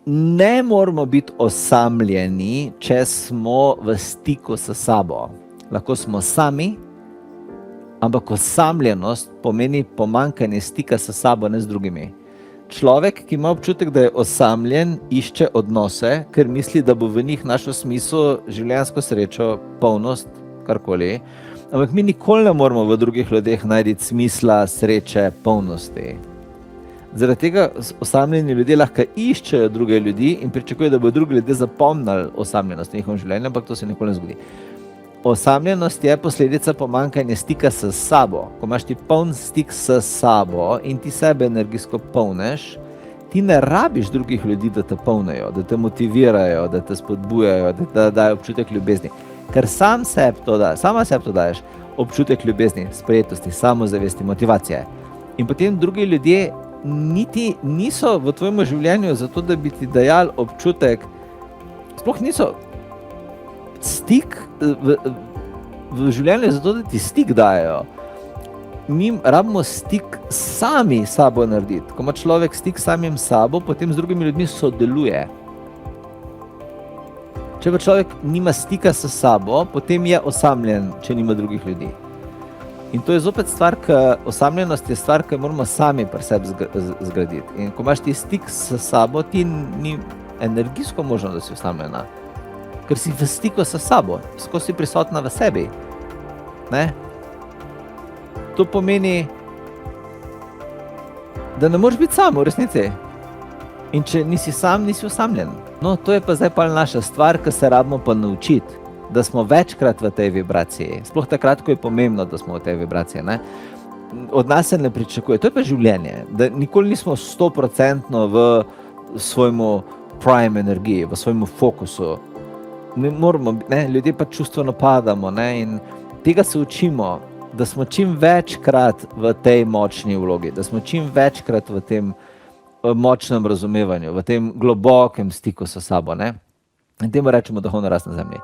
ne moramo biti osamljeni, če smo v stiku s sabo. Lahko smo sami, ampak osamljenost pomeni pomanjkanje stika s sabo, ne z drugimi. Človek, ki ima občutek, da je osamljen, išče odnose, ker misli, da bo v njih našel smisel, življenjsko srečo, polnost, karkoli. Ampak mi nikoli ne moramo v drugih ljudeh najti smisla, sreče, polnosti. Zaradi tega osamljeni ljudje lahko iščejo druge ljudi in pričakujejo, da bodo drugi ljudje zapomnili osamljenost v njihovem življenju, ampak to se nikoli ne zgodi. Osamljenost je posledica pomanjkanja stika s sabo. Ko imaš ti poln stik s sabo in ti sebe energijsko polneš, ti ne rabiš drugih ljudi, da te polnejo, da te motivirajo, da te spodbujajo, da te dajo občutek ljubezni. Ker sama sebi to daješ, občutek ljubezni, sprejetosti, samozavesti, motivacije. In potem drugi ljudje niti niso v tvojem življenju zato, da bi ti dajali občutek, sploh niso stik v življenju zato, da ti stik dajo. Mi rabimo stik sami sabo narediti. Ko ima človek stik samim sabo, potem z drugimi ljudmi sodeluje. Če pa človek nima stika s sabo, potem je osamljen, če nima drugih ljudi. In to je zopet stvar, osamljenost je stvar, ki moramo sami pri sebi zgraditi. In ko imaš ti stik s sabo, ti ni energijsko možno, da si osamljena. Ker si v stiku s sabo, skozi si prisotna v sebi. Ne? To pomeni, da ne moreš biti sam v resnici. In če nisi sam, nisi osamljen. No, to je pa zdaj pa naša stvar, ki se rabimo pa naučiti, da smo večkrat v tej vibraciji. Sploh takrat, ko je pomembno, da smo v tej vibraciji. Ne? Od nas se ne pričakuje. To je pa življenje, da nikoli nismo 100% v svojemu prime energiji, v svojemu fokusu. Mi moramo, ljudje pa čustveno padamo, in tega se učimo, da smo čim večkrat v tej močni vlogi, da smo čim večkrat v tem močnem razumevanju, v tem globokem stiku s sabo. In temu rečemo duhovna rast na zemlji.